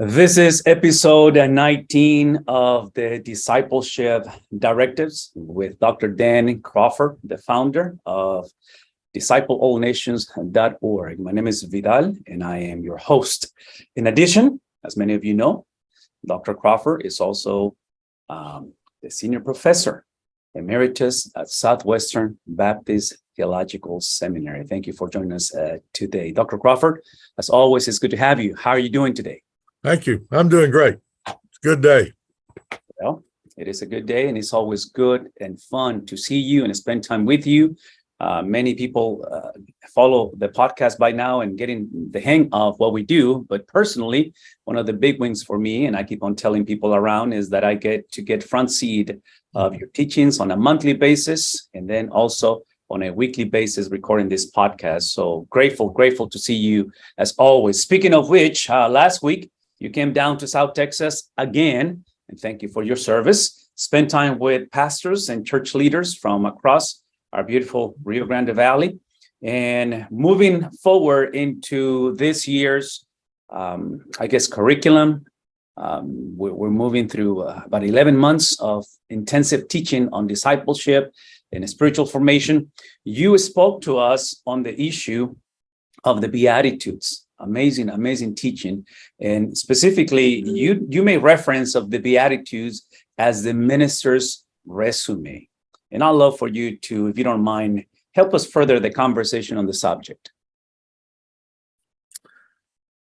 This is episode 19 of the Discipleship Directives with Dr. Dan Crawford, the founder of DiscipleAllNations.org. My name is Vidal, and I am your host. In addition, as many of you know, Dr. Crawford is also the senior professor emeritus at Southwestern Baptist Theological Seminary. Thank you for joining us today. Dr. Crawford, as always, it's good to have you. How are you doing today? Thank you. I'm doing great. It's a good day. Well, it is a good day, and it's always good and fun to see you and spend time with you. Many people follow the podcast by now and getting the hang of what we do. But personally, one of the big wins for me, and I keep on telling people around, is that I get to get front seat of your teachings on a monthly basis, and then also on a weekly basis recording this podcast. So grateful to see you as always. Speaking of which, last week, you came down to South Texas again, and thank you for your service. Spend time with pastors and church leaders from across our beautiful Rio Grande Valley. And moving forward into this year's, curriculum, we're moving through about 11 months of intensive teaching on discipleship and spiritual formation. You spoke to us on the issue of the Beatitudes. Amazing teaching. And specifically, you made reference of the Beatitudes as the minister's resume. And I'd love for you to, if you don't mind, help us further the conversation on the subject.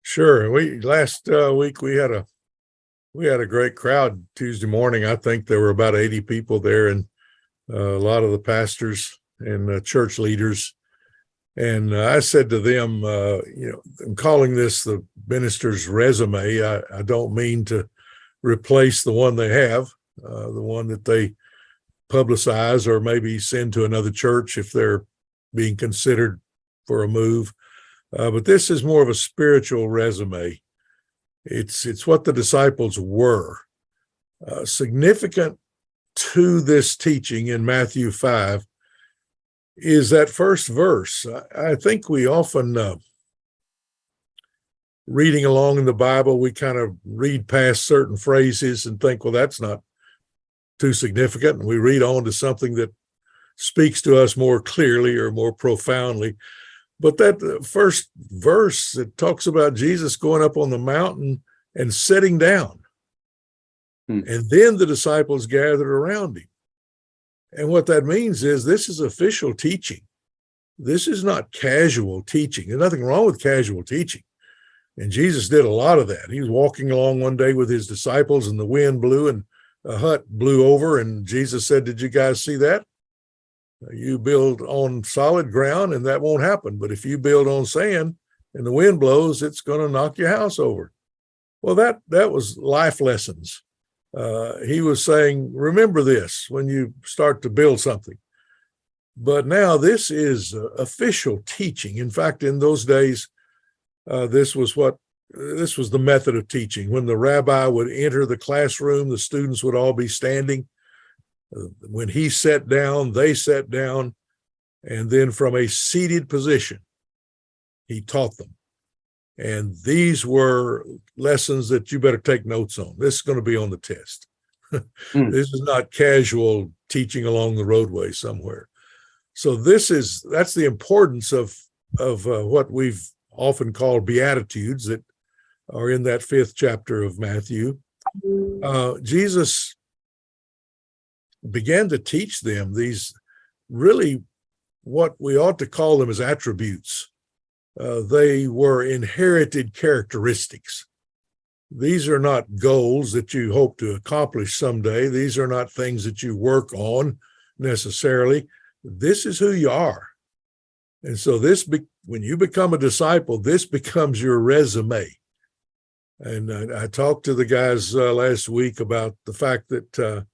Sure. Last week we had a great crowd Tuesday morning. I think there were about 80 people there, and a lot of the pastors and church leaders. And I said to them, I'm calling this the minister's resume. I don't mean to replace the one they have, the one that they publicize or maybe send to another church if they're being considered for a move. But this is more of a spiritual resume. It's what the disciples were. Significant to this teaching in Matthew 5 is that first verse. I think we often, reading along in the Bible, we kind of read past certain phrases and think, well, that's not too significant. And we read on to something that speaks to us more clearly or more profoundly. But that first verse, it talks about Jesus going up on the mountain and sitting down. And then the disciples gathered around him. And what that means is this is official teaching. This is not casual teaching. There's nothing wrong with casual teaching. And Jesus did a lot of that. He was walking along one day with his disciples, and the wind blew and a hut blew over. And Jesus said, "Did you guys see that? You build on solid ground and that won't happen. But if you build on sand and the wind blows, it's going to knock your house over." Well, that was life lessons. He was saying, remember this when you start to build something. But now this is official teaching. In fact, in those days, this was the method of teaching. When the rabbi would enter the classroom, the students would all be standing. When he sat down, they sat down. And then from a seated position, he taught them. And these were lessons that you better take notes on. This is going to be on the test. This is not casual teaching along the roadway somewhere. So that's the importance of what we've often called Beatitudes that are in that 5th chapter of Matthew. Jesus began to teach them these really what we ought to call them as attributes. They were inherited characteristics. These are not goals that you hope to accomplish someday. These are not things that you work on necessarily. This is who you are. And so when you become a disciple, this becomes your resume. And I talked to the guys last week about the fact that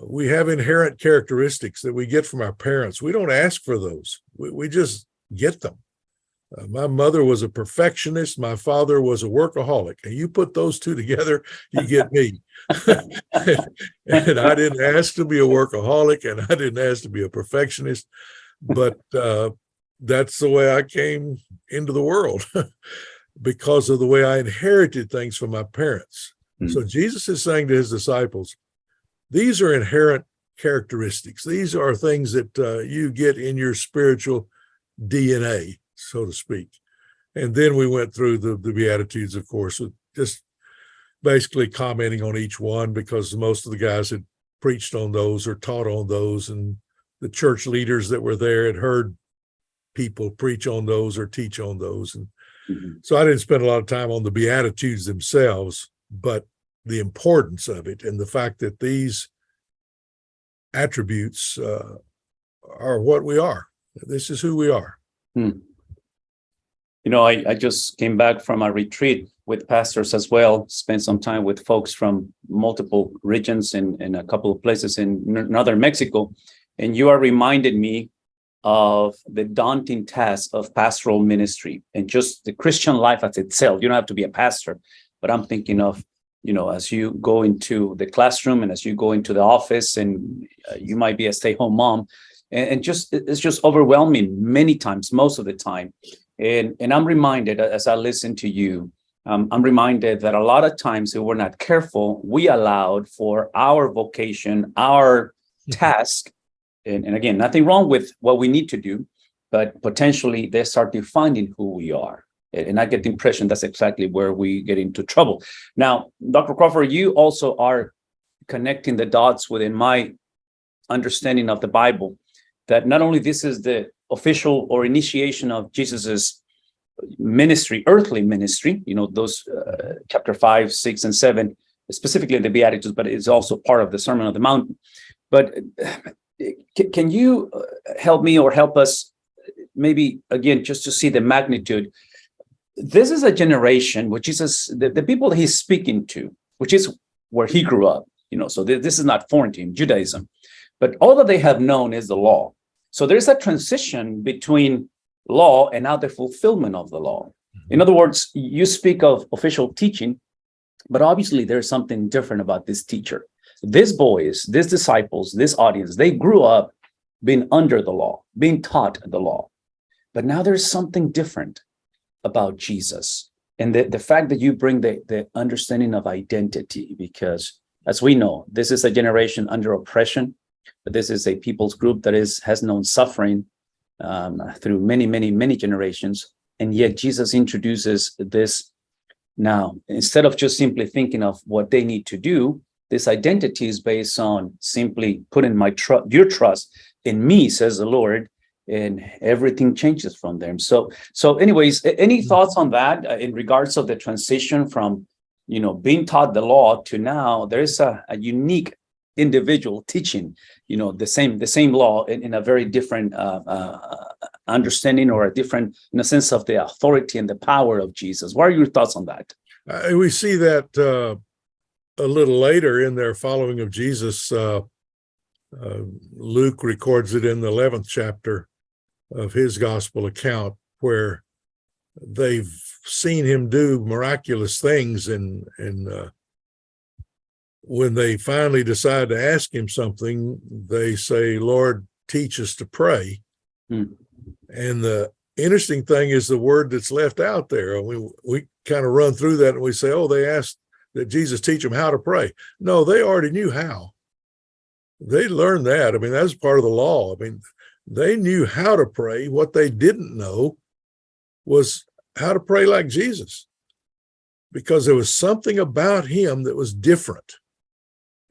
we have inherent characteristics that we get from our parents. We don't ask for those. We just get them. My mother was a perfectionist. My father was a workaholic. And you put those two together, you get me. And I didn't ask to be a workaholic, and I didn't ask to be a perfectionist. But that's the way I came into the world. because of the way I inherited things from my parents. Mm. So Jesus is saying to his disciples, these are inherent characteristics. These are things that you get in your spiritual DNA, so to speak. And then we went through the Beatitudes, of course, just basically commenting on each one, because most of the guys had preached on those or taught on those, and the church leaders that were there had heard people preach on those or teach on those. And so I didn't spend a lot of time on the Beatitudes themselves, but the importance of it and the fact that these attributes are what we are. This is who we are. You know, I just came back from a retreat with pastors as well, spent some time with folks from multiple regions in a couple of places in northern Mexico. And you are reminded me of the daunting task of pastoral ministry and just the Christian life as itself. You don't have to be a pastor, but I'm thinking of, you know, as you go into the classroom and as you go into the office, and you might be a stay-home mom, and just it's just overwhelming many times, most of the time. And I'm reminded as I listen to you, I'm reminded that a lot of times if we're not careful, we allowed for our vocation, our task, and again, nothing wrong with what we need to do, but potentially they start defining who we are. And I get the impression that's exactly where we get into trouble. Now, Dr. Crawford, you also are connecting the dots within my understanding of the Bible, that not only this is the official or initiation of Jesus's ministry, earthly ministry, you know, those chapter 5, 6, and 7, specifically the Beatitudes, but it's also part of the Sermon on the Mount. But can you help me or help us maybe, again, just to see the magnitude? This is a generation which is the people that he's speaking to, which is where he grew up, you know, so this is not foreign to him, Judaism. But all that they have known is the law. So there's a transition between law and now the fulfillment of the law. In other words, you speak of official teaching, but obviously there's something different about this teacher. These boys, these disciples, this audience, they grew up being under the law, being taught the law. But now there's something different about Jesus. And the fact that you bring the understanding of identity, because as we know, this is a generation under oppression. But this is a people's group that has known suffering through many generations. And yet Jesus introduces this now. Instead of just simply thinking of what they need to do, this identity is based on simply putting your trust in me, says the Lord, and everything changes from there. So anyways, any thoughts on that in regards of the transition from, you know, being taught the law to now there's a unique individual teaching, you know, the same law in a very different understanding, or a different, in a sense, of the authority and the power of Jesus. What are your thoughts on that? We see that a little later in their following of Jesus. Luke records it in the 11th chapter of his gospel account, where they've seen him do miraculous things, and when they finally decide to ask him something, they say, Lord, teach us to pray. And the interesting thing is the word that's left out there. We kind of run through that and we say, oh, they asked that Jesus teach them how to pray. No, they already knew how. They learned that. I mean, that's part of the law. I mean, they knew how to pray. What they didn't know was how to pray like Jesus, because there was something about him that was different.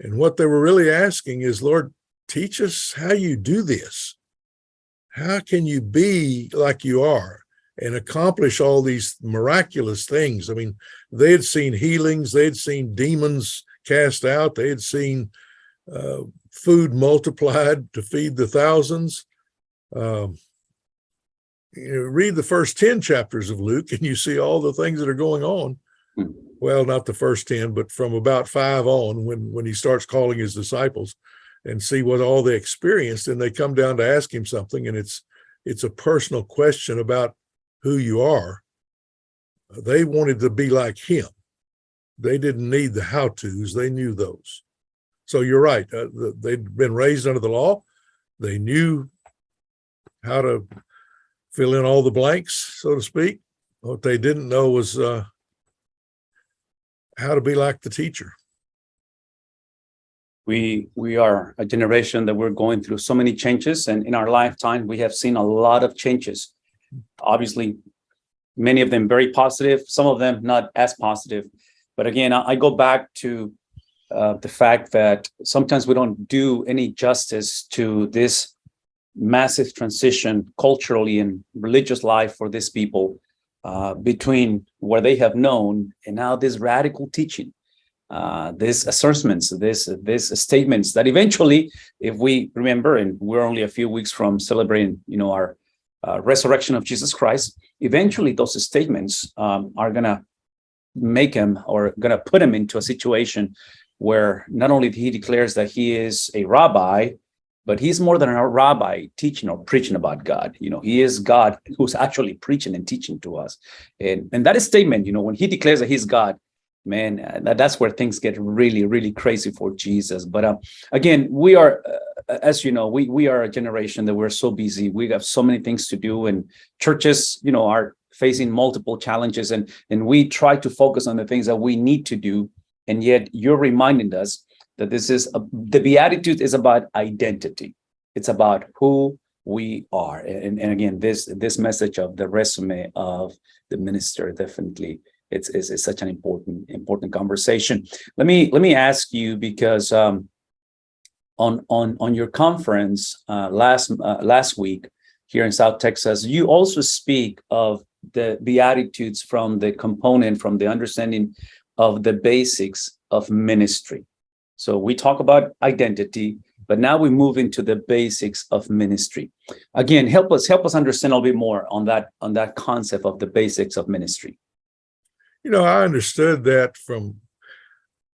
And what they were really asking is, Lord, teach us how you do this. How can you be like you are and accomplish all these miraculous things? I mean, they had seen healings, they had seen demons cast out, they had seen food multiplied to feed the thousands. You read the first 10 chapters of Luke and you see all the things that are going on. Well, not the first 10, but from about 5 on, when he starts calling his disciples, and see what all they experienced. And they come down to ask him something, and it's a personal question about who you are. They wanted to be like him. They didn't need the how-tos. They knew those. So you're right. They'd been raised under the law. They knew how to fill in all the blanks, so to speak. What they didn't know was how to be like the teacher. We are a generation that we're going through so many changes, and in our lifetime, we have seen a lot of changes. Obviously, many of them very positive, some of them not as positive. But again, I go back to the fact that sometimes we don't do any justice to this massive transition culturally and religious life for these people, between what they have known and now this radical teaching. These assertions, these statements that eventually, if we remember, and we're only a few weeks from celebrating, our resurrection of Jesus Christ, eventually those statements are gonna make him, or gonna put him into a situation where not only he declares that he is a rabbi, but he's more than a rabbi teaching or preaching about God. He is God who's actually preaching and teaching to us. And that statement, when he declares that he's God, man, that's where things get really, really crazy for Jesus. But again, we are, as you know, we are a generation that we're so busy. We have so many things to do, and churches, are facing multiple challenges, and we try to focus on the things that we need to do. And yet you're reminding us that the Beatitude is about identity. It's about who we are. And again, this message of the resume of the minister, definitely it's such an important conversation. Let me ask you, because on your conference last week here in South Texas, you also speak of the Beatitudes from the understanding of the basics of ministry. So we talk about identity, but now we move into the basics of ministry. Again, help us understand a little bit more on that concept of the basics of ministry. I understood that from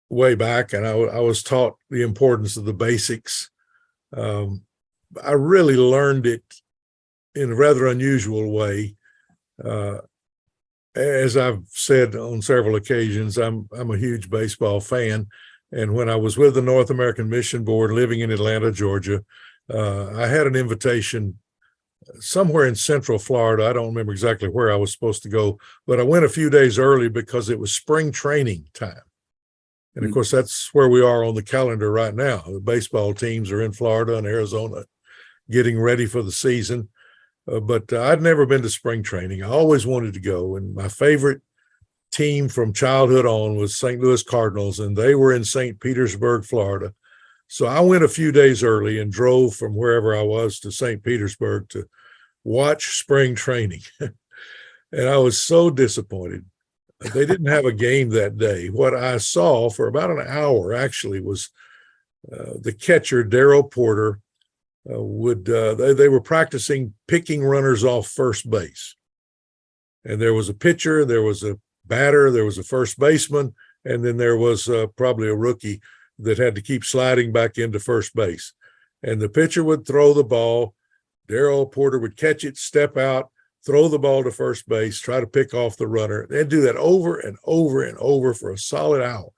way back, and I was taught the importance of the basics. I really learned it in a rather unusual way. As I've said on several occasions, I'm a huge baseball fan. And when I was with the North American Mission Board living in Atlanta, Georgia, I had an invitation somewhere in Central Florida. I don't remember exactly where I was supposed to go, but I went a few days early because it was spring training time. And of course, that's where we are on the calendar right now. The baseball teams are in Florida and Arizona getting ready for the season. But I'd never been to spring training. I always wanted to go. And my favorite team from childhood on was St. Louis Cardinals, and they were in St. Petersburg, Florida. So I went a few days early and drove from wherever I was to St. Petersburg to watch spring training. And I was so disappointed. They didn't have a game that day. What I saw for about an hour actually was the catcher, Darryl Porter, they were practicing picking runners off first base. And there was a pitcher, there was a batter, there was a first baseman, and then there was probably a rookie that had to keep sliding back into first base. And the pitcher would throw the ball, Darryl Porter would catch it, step out, throw the ball to first base, try to pick off the runner. They'd do that over and over and over for a solid hour.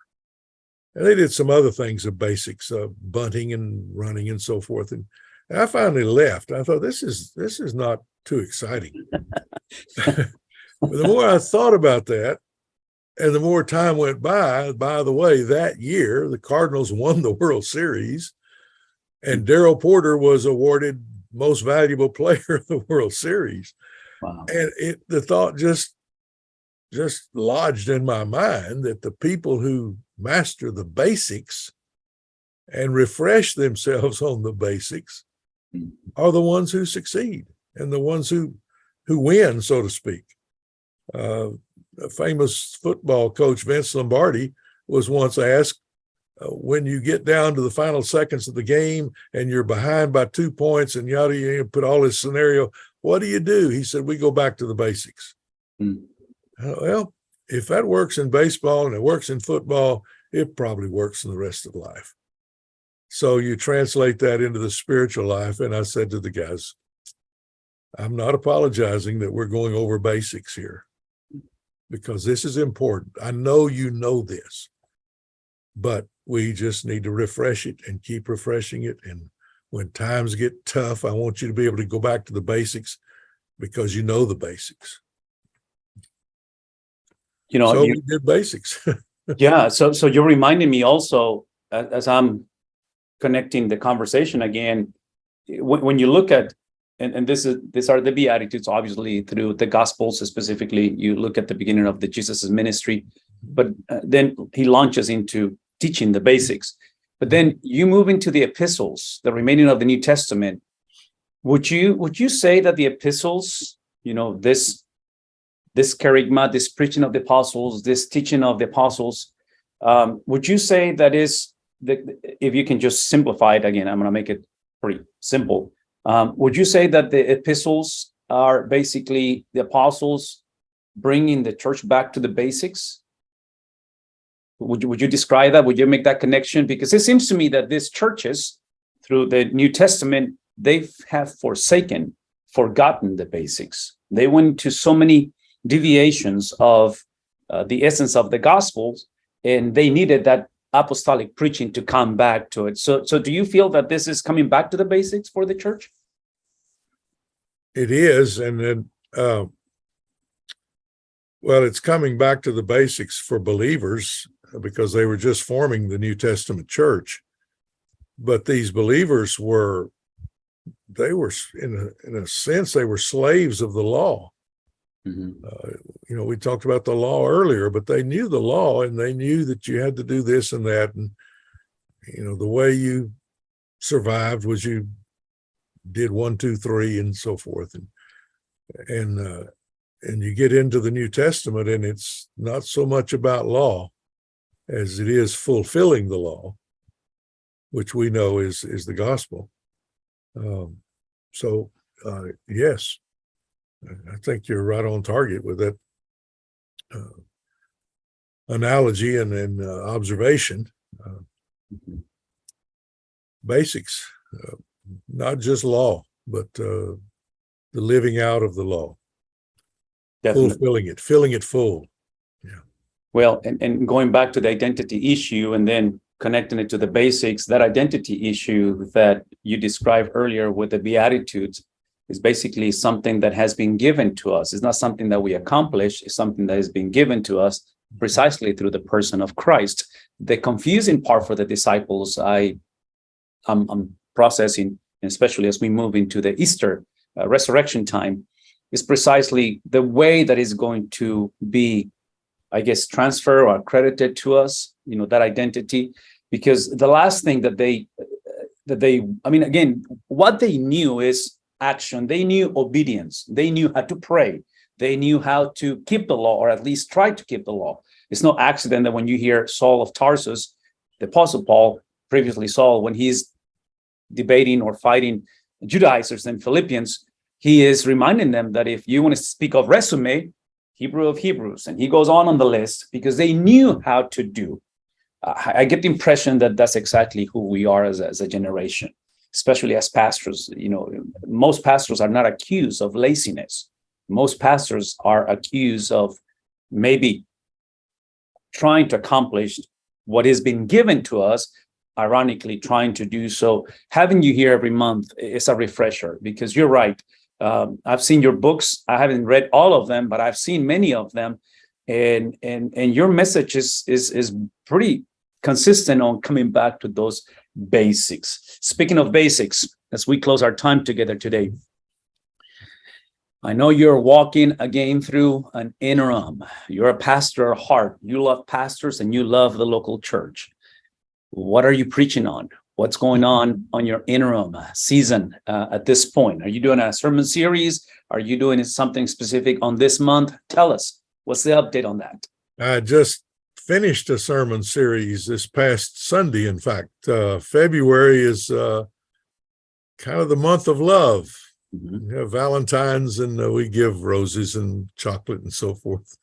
And they did some other things of basics, bunting and running and so forth. And I finally left. I thought, this is not too exciting. But the more I thought about that, and the more time went by the way, that year, the Cardinals won the World Series, and Darryl Porter was awarded Most Valuable Player of the World Series. Wow. And the thought just lodged in my mind that the people who master the basics and refresh themselves on the basics are the ones who succeed and the ones who win, so to speak. A famous football coach, Vince Lombardi, was once asked, when you get down to the final seconds of the game and you're behind by 2 points and you put all this scenario, what do? He said, we go back to the basics. Well, if that works in baseball and it works in football, it probably works in the rest of life. So you translate that into the spiritual life. And I said to the guys, I'm not apologizing that we're going over basics here, because this is important. I know you know this, but we just need to refresh it and keep refreshing it. And when times get tough, I want you to be able to go back to the basics because you know the basics. So we did basics. Yeah. So you're reminding me also, as I'm connecting the conversation again, when you look at, and these are the Beatitudes, obviously through the Gospels specifically, you look at the beginning of the Jesus's ministry, but then he launches into teaching the basics. But then you move into the epistles, the remaining of the New Testament. Would you say that the epistles, this kerygma, this preaching of the apostles, this teaching of the apostles, would you say that is if you can just simplify it again, I'm going to make it pretty simple. Would you say that the epistles are basically the apostles bringing the church back to the basics? Would you describe that? Would you make that connection? Because it seems to me that these churches, through the New Testament, they have forgotten the basics. They went to so many deviations of the essence of the Gospels, and they needed that apostolic preaching to come back to it. So do you feel that this is coming back to the basics for the church? It is, and then, well, it's coming back to the basics for believers because they were just forming the New Testament church. But these believers were in a sense, they were slaves of the law. Mm-hmm. We talked about the law earlier, but they knew the law and they knew that you had to do this and that. And, the way you survived was you did 1, 2, 3 and so forth. And you get into the New Testament and it's not so much about law as it is fulfilling the law, which we know is the gospel. Yes, I think you're right on target with that analogy and observation. Basics, not just law, but the living out of the law. Definitely. Fulfilling it, filling it full. Yeah. Well, and going back to the identity issue and then connecting it to the basics, that identity issue that you described earlier with the Beatitudes is basically something that has been given to us. It's not something that we accomplish. It's something that has been given to us precisely through the person of Christ. The confusing part for the disciples, I'm processing, especially as we move into the Easter resurrection time, is precisely the way that is going to be, I guess, transferred or accredited to us, that identity. Because the last thing that they, again, what they knew is action. They knew obedience. They knew how to pray. They knew how to keep the law, or at least try to keep the law. It's no accident that when you hear Saul of Tarsus, the Apostle Paul, previously Saul, when he's debating or fighting Judaizers in Philippians, he is reminding them that if you want to speak of resume, Hebrew of Hebrews, and he goes on the list because they knew how to do. I get the impression that that's exactly who we are as a generation, especially as pastors. Most pastors are not accused of laziness. Most pastors are accused of maybe trying to accomplish what has been given to us, ironically trying to do so. Having you here every month is a refresher, because you're right. I've seen your books. I haven't read all of them, but I've seen many of them. And your message is pretty consistent on coming back to those basics. Speaking of basics, as we close our time together today, I know you're walking again through an interim. You're a pastor at heart. You love pastors and you love the local church. What are you preaching on? What's going on your interim season at this point? Are you doing a sermon series? Are you doing something specific on this month? Tell us. What's the update on that? I just finished a sermon series this past Sunday. In fact, February is kind of the month of love. Mm-hmm. We have Valentine's and we give roses and chocolate and so forth.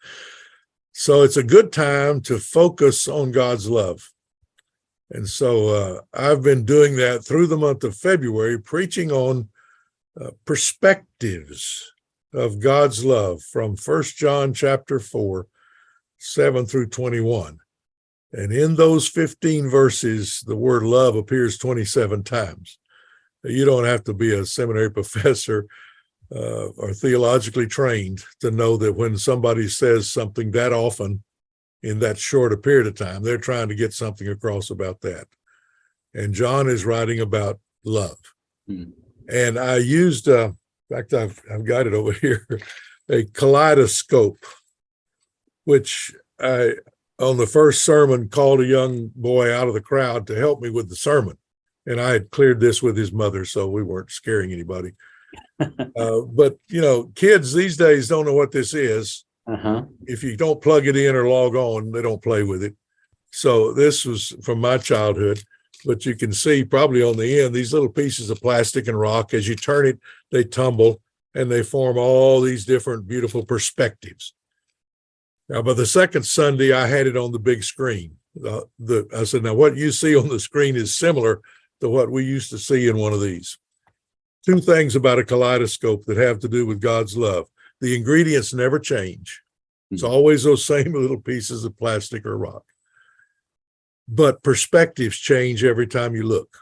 So it's a good time to focus on God's love. And so I've been doing that through the month of February, preaching on perspectives of God's love from 1 John chapter 4, 7 through 21. And in those 15 verses, the word love appears 27 times. You don't have to be a seminary professor are theologically trained to know that when somebody says something that often in that short a period of time, they're trying to get something across about that. And John is writing about love. Mm. And I used, in fact, I've got it over here, a kaleidoscope, which I, on the first sermon, called a young boy out of the crowd to help me with the sermon. And I had cleared this with his mother, so we weren't scaring anybody. But, kids these days don't know what this is. Uh-huh. If you don't plug it in or log on, they don't play with it. So this was from my childhood. But you can see probably on the end, these little pieces of plastic and rock, as you turn it, they tumble and they form all these different beautiful perspectives. Now, by the second Sunday, I had it on the big screen. I said, now what you see on the screen is similar to what we used to see in one of these. Two things about a kaleidoscope that have to do with God's love. The ingredients never change. It's always those same little pieces of plastic or rock. But perspectives change every time you look.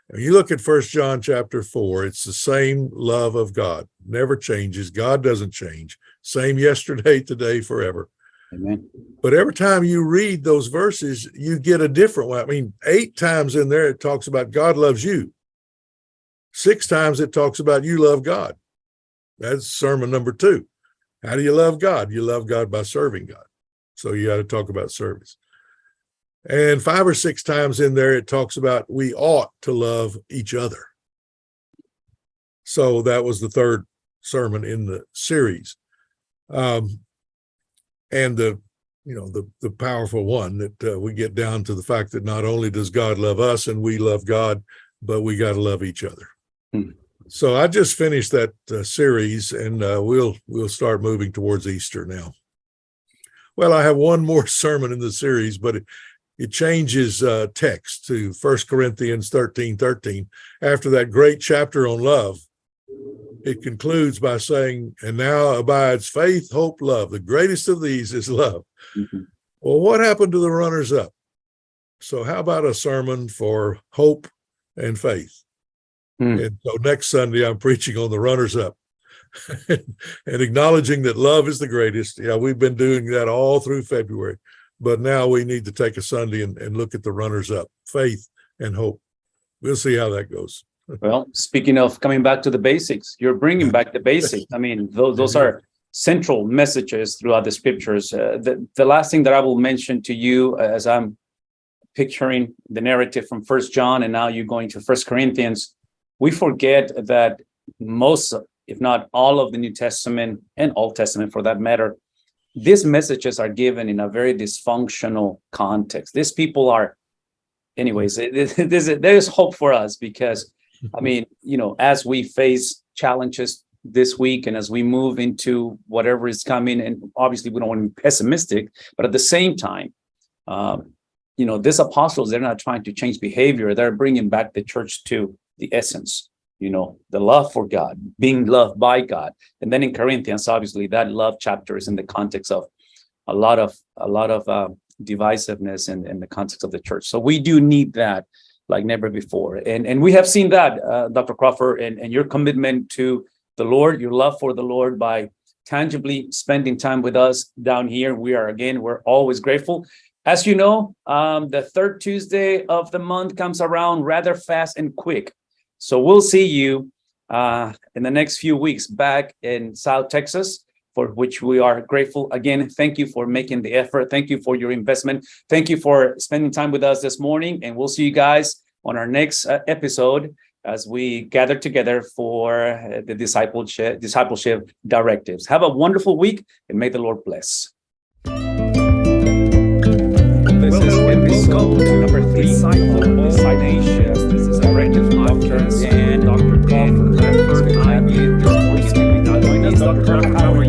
When you look at 1 John chapter 4, it's the same love of God. Never changes. God doesn't change. Same yesterday, today, forever. Amen. But every time you read those verses, you get a different one. I mean, 8 times in there, it talks about God loves you. 6 times it talks about you love God. That's sermon number 2. How do you love God? You love God by serving God. So you got to talk about service. And 5 or 6 times in there, it talks about we ought to love each other. So that was the 3rd sermon in the series. And the powerful one that we get down to the fact that not only does God love us and we love God, but we got to love each other. So I just finished that series, and we'll start moving towards Easter now. Well, I have one more sermon in the series, but it changes text to 1 Corinthians 13:13. After that great chapter on love, it concludes by saying, and now abides faith, hope, love. The greatest of these is love. Mm-hmm. Well, what happened to the runners-up? So how about a sermon for hope and faith? And so next Sunday, I'm preaching on the runners-up and acknowledging that love is the greatest. Yeah, we've been doing that all through February. But now we need to take a Sunday and look at the runners-up, faith and hope. We'll see how that goes. Well, speaking of coming back to the basics, you're bringing back the basics. I mean, those are central messages throughout the scriptures. The last thing that I will mention to you as I'm picturing the narrative from 1 John and now you're going to 1 Corinthians, we forget that most, if not all of the New Testament and Old Testament for that matter, these messages are given in a very dysfunctional context. These people are, anyways, there is hope for us because, I mean, as we face challenges this week and as we move into whatever is coming, and obviously we don't want to be pessimistic, but at the same time, these apostles, they're not trying to change behavior. They're bringing back the church to the essence. The love for God, being loved by God. And then in Corinthians, obviously, that love chapter is in the context of a lot of divisiveness in the context of the church. So we do need that like never before. And we have seen that, Dr. Crawford, and your commitment to the Lord, your love for the Lord by tangibly spending time with us down here. We're always grateful. As you know, the 3rd Tuesday of the month comes around rather fast and quick. So we'll see you in the next few weeks back in South Texas, for which we are grateful. Again, thank you for making the effort. Thank you for your investment. Thank you for spending time with us this morning. And we'll see you guys on our next episode as we gather together for the discipleship directives. Have a wonderful week and may the Lord bless. This is episode number 3 Discipleship. This is Directives Podcast and Dr. Crawford. Join us, Dr. Crawford.